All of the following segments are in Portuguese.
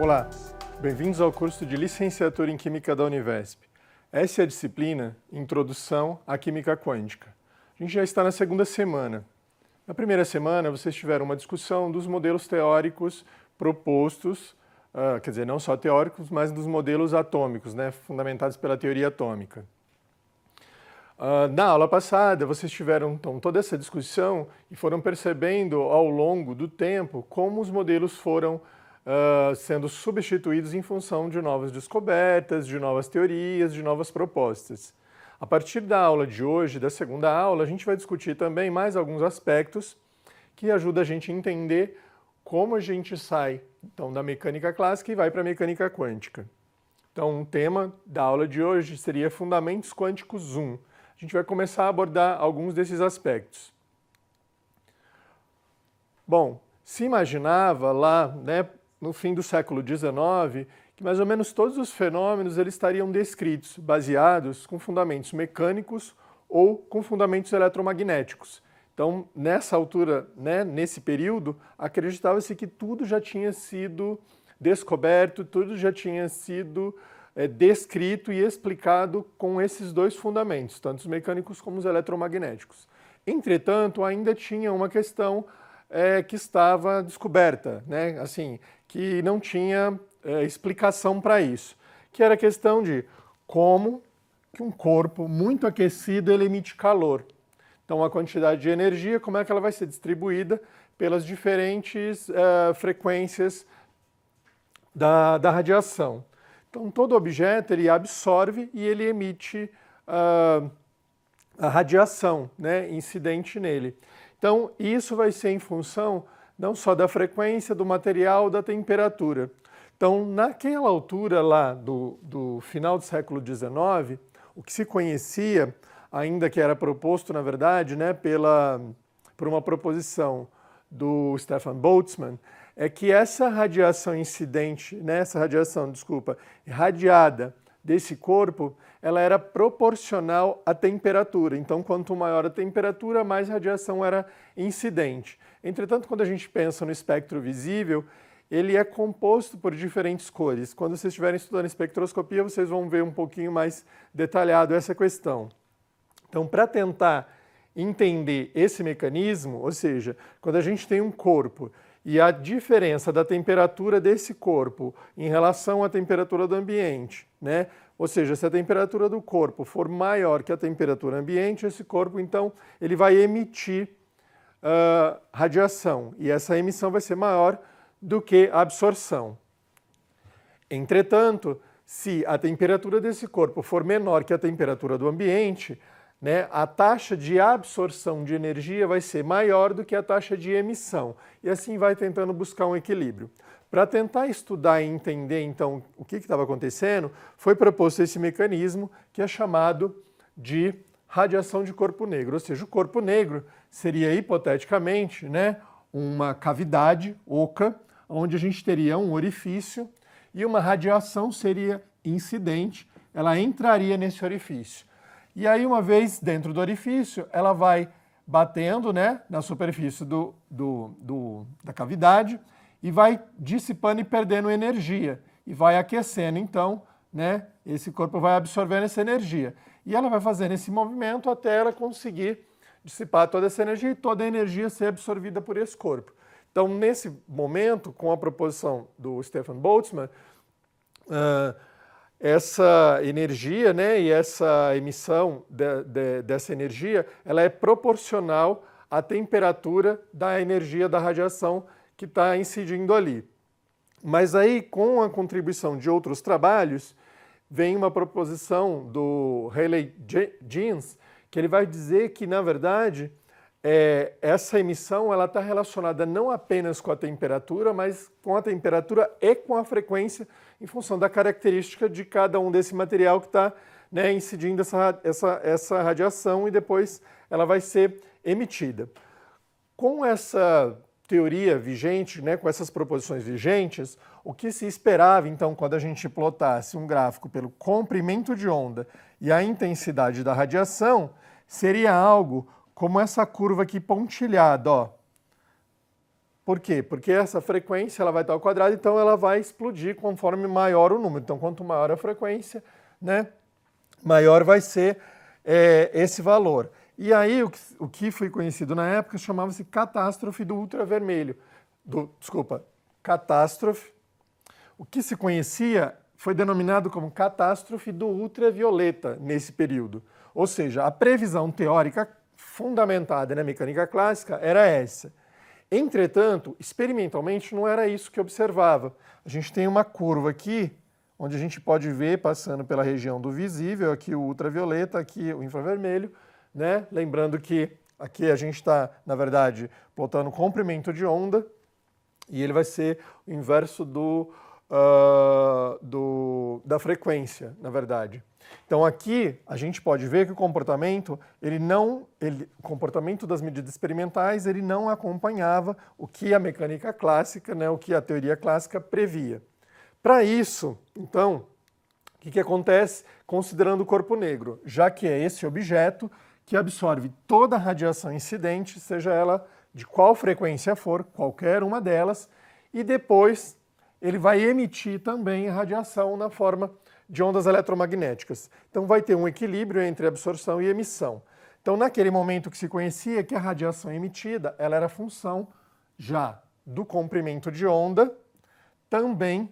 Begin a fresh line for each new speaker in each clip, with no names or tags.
Olá, bem-vindos ao curso de Licenciatura em Química da Univesp. Essa é a disciplina Introdução à Química Quântica. A gente já está na segunda semana. Na primeira semana, vocês tiveram uma discussão dos modelos teóricos propostos, quer dizer, não só teóricos, mas dos modelos atômicos, fundamentados pela teoria atômica. Na aula passada, vocês tiveram então toda essa discussão e foram percebendo ao longo do tempo como os modelos foram sendo substituídos em função de novas descobertas, de novas teorias, de novas propostas. A partir da aula de hoje, da segunda aula, a gente vai discutir também mais alguns aspectos que ajudam a gente a entender como a gente sai então, da mecânica clássica e vai para a mecânica quântica. Então, o tema da aula de hoje seria Fundamentos Quânticos 1. A gente vai começar a abordar alguns desses aspectos. Bom, se imaginava lá, no fim do século XIX, que mais ou menos todos os fenômenos eles estariam descritos, baseados com fundamentos mecânicos ou com fundamentos eletromagnéticos. Então, nessa altura, nesse período, acreditava-se que tudo já tinha sido descoberto, tudo já tinha sido descrito e explicado com esses dois fundamentos, tanto os mecânicos como os eletromagnéticos. Entretanto, ainda tinha uma questão que estava descoberta, assim, que não tinha explicação para isso, que era a questão de como que um corpo muito aquecido ele emite calor. Então, a quantidade de energia, como é que ela vai ser distribuída pelas diferentes frequências da radiação. Então, todo objeto ele absorve e ele emite a radiação incidente nele. Então, isso vai ser em função não só da frequência, do material, da temperatura. Então, naquela altura lá do final do século XIX, o que se conhecia, ainda que era proposto, na verdade, por uma proposição do Stefan Boltzmann, é que essa radiação irradiada desse corpo, ela era proporcional à temperatura. Então, quanto maior a temperatura, mais radiação era incidente. Entretanto, quando a gente pensa no espectro visível, ele é composto por diferentes cores. Quando vocês estiverem estudando espectroscopia, vocês vão ver um pouquinho mais detalhado essa questão. Então, para tentar entender esse mecanismo, ou seja, quando a gente tem um corpo e a diferença da temperatura desse corpo em relação à temperatura do ambiente, ou seja, se a temperatura do corpo for maior que a temperatura ambiente, esse corpo, então, ele vai emitir radiação, e essa emissão vai ser maior do que a absorção. Entretanto, se a temperatura desse corpo for menor que a temperatura do ambiente, a taxa de absorção de energia vai ser maior do que a taxa de emissão, e assim vai tentando buscar um equilíbrio. Para tentar estudar e entender, então, o que estava acontecendo, foi proposto esse mecanismo que é chamado de radiação de corpo negro, ou seja, o corpo negro seria, hipoteticamente, uma cavidade oca, onde a gente teria um orifício, e uma radiação seria incidente, ela entraria nesse orifício. E aí, uma vez dentro do orifício, ela vai batendo na superfície da cavidade e vai dissipando e perdendo energia. E vai aquecendo, então, esse corpo vai absorvendo essa energia. E ela vai fazendo esse movimento até ela conseguir dissipar toda essa energia e toda a energia ser absorvida por esse corpo. Então, nesse momento, com a proposição do Stefan Boltzmann, essa energia e essa emissão dessa energia, ela é proporcional à temperatura da energia da radiação que está incidindo ali. Mas aí, com a contribuição de outros trabalhos, vem uma proposição do Rayleigh-Jeans, que ele vai dizer que, na verdade, essa emissão está relacionada não apenas com a temperatura, mas com a temperatura e com a frequência, em função da característica de cada um desse material que está incidindo essa radiação e depois ela vai ser emitida. Com essa teoria vigente, com essas proposições vigentes, o que se esperava, então, quando a gente plotasse um gráfico pelo comprimento de onda e a intensidade da radiação, seria algo como essa curva aqui pontilhada, Por quê? Porque essa frequência ela vai estar ao quadrado, então ela vai explodir conforme maior o número. Então, quanto maior a frequência, né, maior vai ser esse valor. E aí, o que foi conhecido na época chamava-se catástrofe do ultravermelho. Catástrofe. O que se conhecia foi denominado como catástrofe do ultravioleta nesse período. Ou seja, a previsão teórica fundamentada na mecânica clássica era essa. Entretanto, experimentalmente não era isso que observava. A gente tem uma curva aqui, onde a gente pode ver passando pela região do visível, aqui o ultravioleta, aqui o infravermelho, né? Lembrando que aqui a gente está, na verdade, plotando o comprimento de onda, e ele vai ser o inverso da frequência, na verdade. Então aqui a gente pode ver que o comportamento, o comportamento das medidas experimentais, ele não acompanhava o que a mecânica clássica, né, o que a teoria clássica previa. Para isso, então, o que acontece considerando o corpo negro? Já que é esse objeto que absorve toda a radiação incidente, seja ela de qual frequência for, qualquer uma delas, e depois ele vai emitir também radiação na forma de ondas eletromagnéticas. Então vai ter um equilíbrio entre absorção e emissão. Então naquele momento que se conhecia que a radiação emitida ela era função já do comprimento de onda, também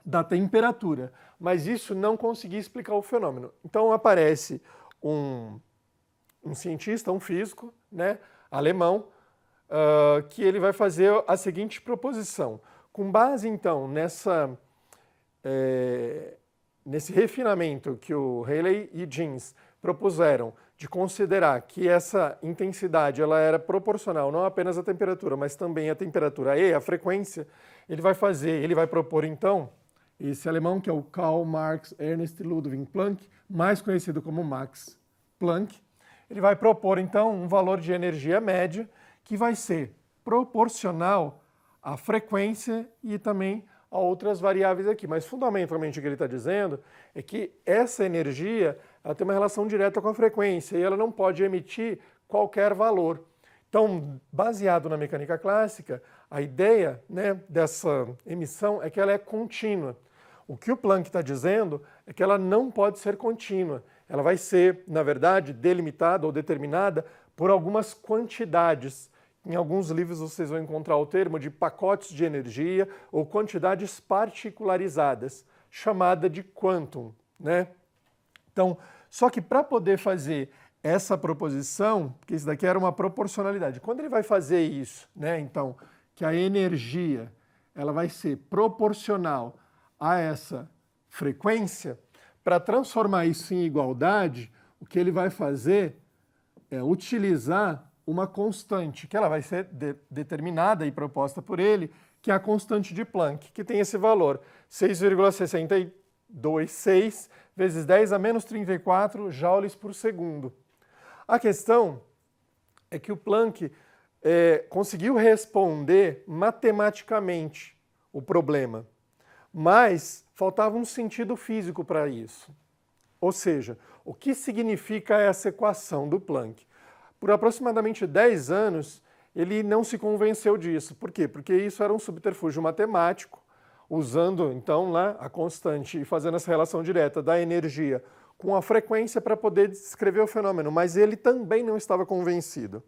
da temperatura. Mas isso não conseguia explicar o fenômeno. Então aparece um cientista, um físico, né, alemão, que ele vai fazer a seguinte proposição. Com base, então, nesse refinamento que o Rayleigh e Jeans propuseram de considerar que essa intensidade ela era proporcional não apenas à temperatura, mas também à temperatura e à frequência, ele vai propor, então, esse alemão que é o Karl Marx Ernst Ludwig Planck, mais conhecido como Max Planck, ele vai propor, então, um valor de energia média que vai ser proporcional à frequência e também a outras variáveis aqui. Mas, fundamentalmente, o que ele está dizendo é que essa energia ela tem uma relação direta com a frequência e ela não pode emitir qualquer valor. Então, baseado na mecânica clássica, a ideia, né, dessa emissão é que ela é contínua. O que o Planck está dizendo é que ela não pode ser contínua. Ela vai ser, na verdade, delimitada ou determinada por algumas quantidades. Em alguns livros vocês vão encontrar o termo de pacotes de energia ou quantidades particularizadas, chamada de quantum, né? Então, só que para poder fazer essa proposição, porque isso daqui era uma proporcionalidade, quando ele vai fazer isso, né, então, que a energia ela vai ser proporcional a essa frequência, para transformar isso em igualdade, o que ele vai fazer é utilizar uma constante, que ela vai ser determinada e proposta por ele, que é a constante de Planck, que tem esse valor, 6,626 vezes 10 a menos 34 joules por segundo. A questão é que o Planck conseguiu responder matematicamente o problema, mas faltava um sentido físico para isso. Ou seja, o que significa essa equação do Planck? Por aproximadamente 10 anos, ele não se convenceu disso. Por quê? Porque isso era um subterfúgio matemático, usando, então, lá a constante e fazendo essa relação direta da energia com a frequência para poder descrever o fenômeno, mas ele também não estava convencido.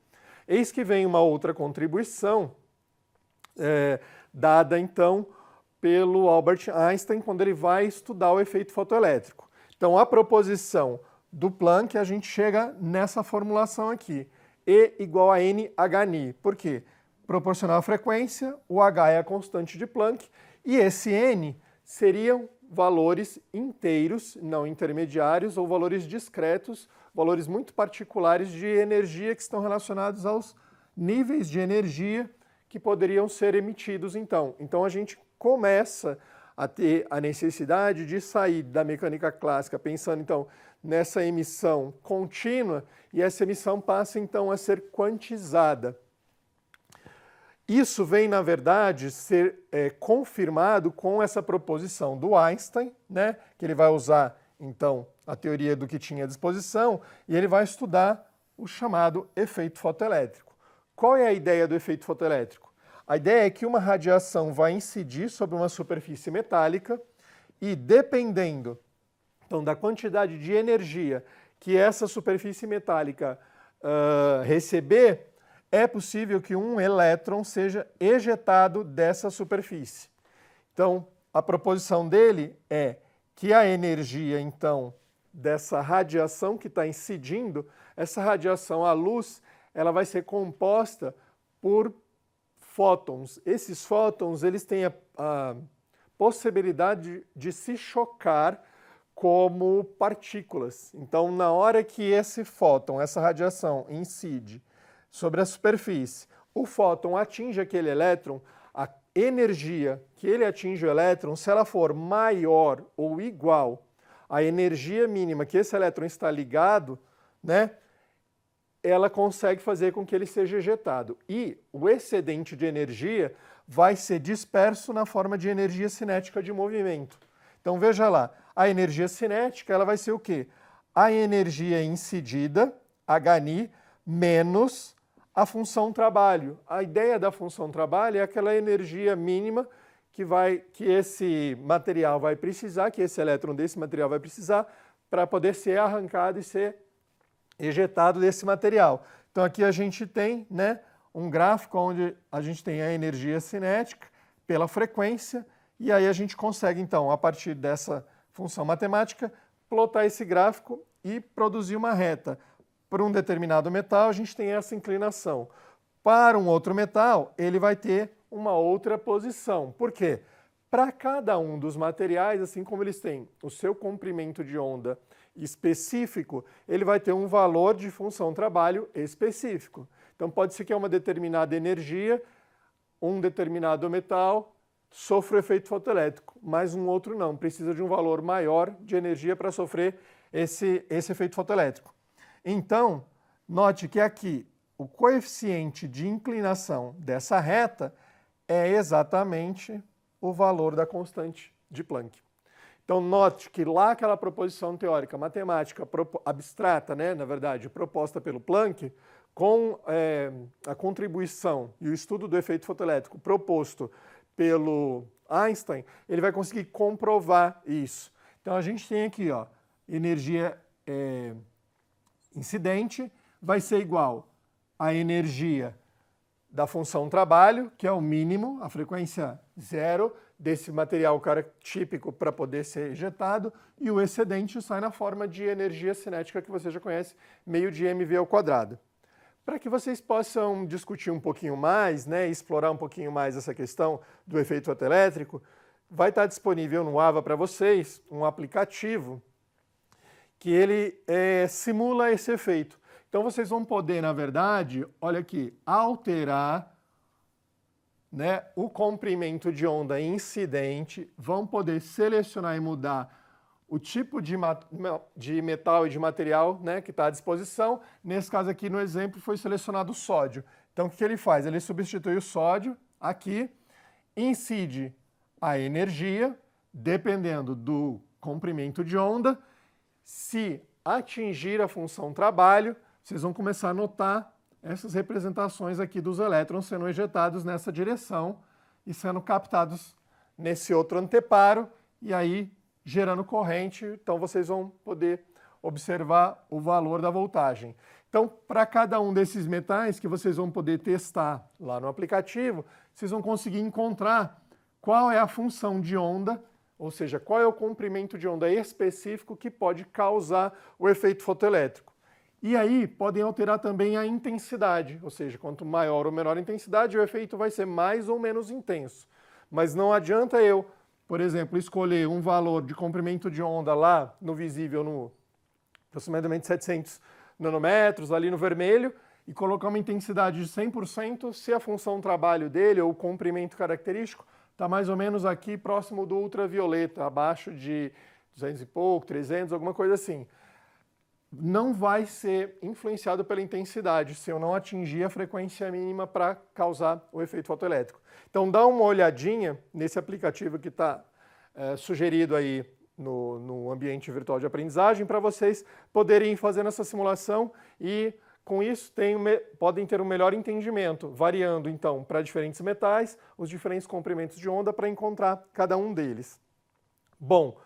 Eis que vem uma outra contribuição, dada, então, pelo Albert Einstein, quando ele vai estudar o efeito fotoelétrico. Então, a proposição do Planck, a gente chega nessa formulação aqui, E igual a NHNI. Por quê? Proporcional à frequência, o H é a constante de Planck, e esse N seriam valores inteiros, não intermediários, ou valores discretos, valores muito particulares de energia que estão relacionados aos níveis de energia que poderiam ser emitidos, então. Então a gente começa a ter a necessidade de sair da mecânica clássica, pensando, então, nessa emissão contínua, e essa emissão passa, então, a ser quantizada. Isso vem, na verdade, ser confirmado com essa proposição do Einstein, né, que ele vai usar, então, a teoria do que tinha à disposição, e ele vai estudar o chamado efeito fotoelétrico. Qual é a ideia do efeito fotoelétrico? A ideia é que uma radiação vai incidir sobre uma superfície metálica e, dependendo então, da quantidade de energia que essa superfície metálica receber, é possível que um elétron seja ejetado dessa superfície. Então, a proposição dele é que a energia, então, dessa radiação que está incidindo, essa radiação, a luz, ela vai ser composta por fótons. Esses fótons, eles têm a possibilidade de se chocar como partículas. Então, na hora que esse fóton, essa radiação, incide sobre a superfície, o fóton atinge aquele elétron, a energia que ele atinge o elétron, se ela for maior ou igual à energia mínima que esse elétron está ligado, né, ela consegue fazer com que ele seja ejetado. E o excedente de energia vai ser disperso na forma de energia cinética de movimento. Então, veja lá, a energia cinética ela vai ser o quê? A energia incidida, Hν, menos a função trabalho. A ideia da função trabalho é aquela energia mínima que esse material vai precisar, que esse elétron desse material vai precisar, para poder ser arrancado e ser ejetado desse material. Então, aqui a gente tem, né, um gráfico onde a gente tem a energia cinética pela frequência, e aí a gente consegue, então, a partir dessa função matemática, plotar esse gráfico e produzir uma reta. Para um determinado metal, a gente tem essa inclinação. Para um outro metal, ele vai ter uma outra posição. Por quê? Para cada um dos materiais, assim como eles têm o seu comprimento de onda específico, ele vai ter um valor de função trabalho específico. Então, pode ser que uma determinada energia, um determinado metal, sofre o efeito fotoelétrico, mas um outro não. Precisa de um valor maior de energia para sofrer esse efeito fotoelétrico. Então, note que aqui o coeficiente de inclinação dessa reta é exatamente o valor da constante de Planck. Então, note que lá aquela proposição teórica matemática abstrata, né, na verdade, proposta pelo Planck, com a contribuição e o estudo do efeito fotoelétrico proposto pelo Einstein, ele vai conseguir comprovar isso. Então, a gente tem aqui, ó, energia incidente vai ser igual à energia da função trabalho, que é o mínimo, a frequência zero desse material típico para poder ser ejetado, e o excedente sai na forma de energia cinética que você já conhece, meio de mv ao quadrado. Para que vocês possam discutir um pouquinho mais, né, explorar um pouquinho mais essa questão do efeito fotoelétrico, vai estar disponível no AVA para vocês um aplicativo que ele simula esse efeito. Então vocês vão poder, na verdade, olha aqui, alterar, né, o comprimento de onda incidente, vão poder selecionar e mudar o tipo de metal e de material, né, que está à disposição. Nesse caso aqui, no exemplo, foi selecionado o sódio. Então, o que ele faz? Ele substitui o sódio aqui, incide a energia, dependendo do comprimento de onda. Se atingir a função trabalho, vocês vão começar a notar essas representações aqui dos elétrons sendo ejetados nessa direção e sendo captados nesse outro anteparo, e aí gerando corrente, então vocês vão poder observar o valor da voltagem. Então, para cada um desses metais que vocês vão poder testar lá no aplicativo, vocês vão conseguir encontrar qual é a função de onda, ou seja, qual é o comprimento de onda específico que pode causar o efeito fotoelétrico. E aí podem alterar também a intensidade, ou seja, quanto maior ou menor a intensidade, o efeito vai ser mais ou menos intenso. Mas não adianta eu, por exemplo, escolher um valor de comprimento de onda lá no visível, no aproximadamente 700 nanômetros, ali no vermelho, e colocar uma intensidade de 100%, se a função trabalho dele, ou o comprimento característico, está mais ou menos aqui próximo do ultravioleta, abaixo de 200 e pouco, 300, alguma coisa assim. Não vai ser influenciado pela intensidade se eu não atingir a frequência mínima para causar o efeito fotoelétrico. Então dá uma olhadinha nesse aplicativo que está sugerido aí no ambiente virtual de aprendizagem para vocês poderem ir fazendo essa simulação e com isso podem ter um melhor entendimento, variando então para diferentes metais, os diferentes comprimentos de onda para encontrar cada um deles. Bom,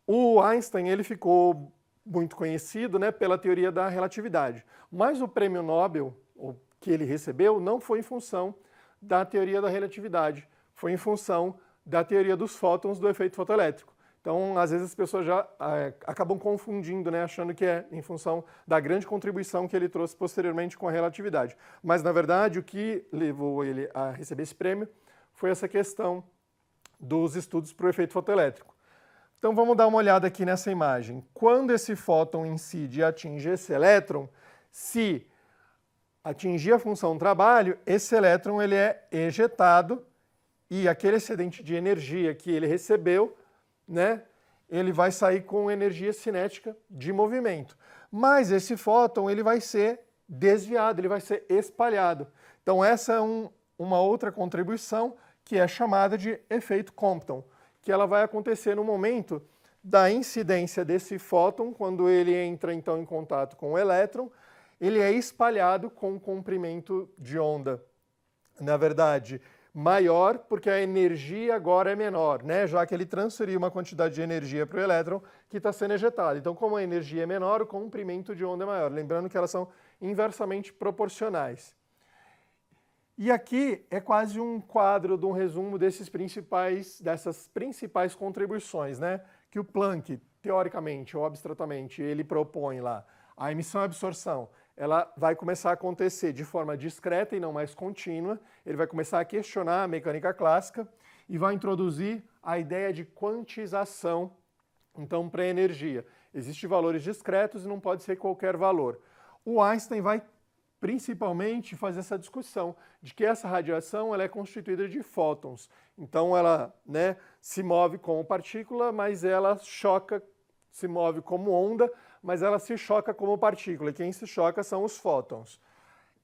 o Einstein ele ficou muito conhecido, né, pela teoria da relatividade, mas o prêmio Nobel que ele recebeu não foi em função da teoria da relatividade, foi em função da teoria dos fótons do efeito fotoelétrico. Então, às vezes as pessoas já acabam confundindo, né, achando que é em função da grande contribuição que ele trouxe posteriormente com a relatividade. Mas, na verdade, o que levou ele a receber esse prêmio foi essa questão dos estudos para o efeito fotoelétrico. Então, vamos dar uma olhada aqui nessa imagem. Quando esse fóton incide e atinge esse elétron, se atingir a função trabalho, esse elétron ele é ejetado e aquele excedente de energia que ele recebeu, né, ele vai sair com energia cinética de movimento. Mas esse fóton ele vai ser desviado, ele vai ser espalhado. Então essa é uma outra contribuição que é chamada de efeito Compton, que ela vai acontecer no momento da incidência desse fóton, quando ele entra então em contato com o elétron, ele é espalhado com um comprimento de onda, na verdade, maior, porque a energia agora é menor, né? Já que ele transferiu uma quantidade de energia para o elétron que está sendo ejetado. Então, como a energia é menor, o comprimento de onda é maior. Lembrando que elas são inversamente proporcionais. E aqui é quase um quadro de um resumo dessas principais contribuições, né? Que o Planck, teoricamente ou abstratamente, ele propõe lá. A emissão e absorção, ela vai começar a acontecer de forma discreta e não mais contínua. Ele vai começar a questionar a mecânica clássica e vai introduzir a ideia de quantização, então, para a energia. Existem valores discretos e não pode ser qualquer valor. O Einstein vai principalmente fazer essa discussão de que essa radiação ela é constituída de fótons. Então, ela, né, se move como partícula, mas ela se move como onda, mas ela se choca como partícula, e quem se choca são os fótons.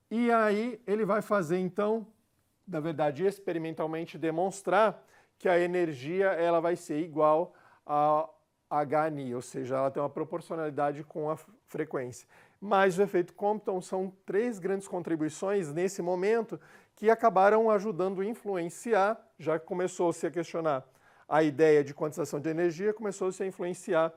E aí ele vai fazer, então, na verdade, experimentalmente demonstrar que a energia ela vai ser igual a hν, ou seja, ela tem uma proporcionalidade com a frequência. Mas o efeito Compton são 3 grandes contribuições nesse momento que acabaram ajudando a influenciar, já que começou-se a questionar a ideia de quantização de energia, começou-se a influenciar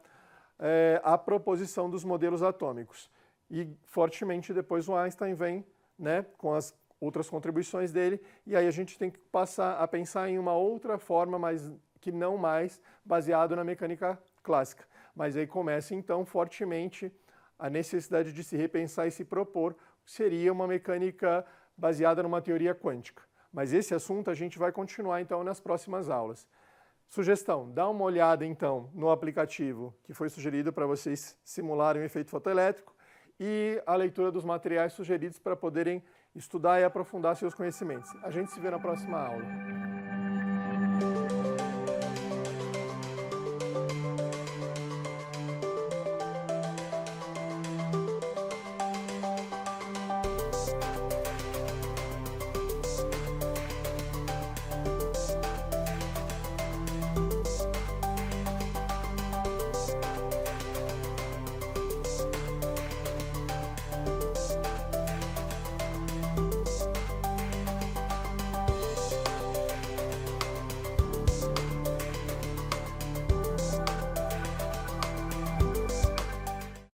a proposição dos modelos atômicos. E fortemente depois o Einstein vem, né, com as outras contribuições dele, e aí a gente tem que passar a pensar em uma outra forma, mas que não mais baseado na mecânica clássica. Mas aí começa então fortemente a necessidade de se repensar e se propor, seria uma mecânica baseada numa teoria quântica. Mas esse assunto a gente vai continuar então nas próximas aulas. Sugestão, dá uma olhada então no aplicativo que foi sugerido para vocês simularem o efeito fotoelétrico e a leitura dos materiais sugeridos para poderem estudar e aprofundar seus conhecimentos. A gente se vê na próxima aula.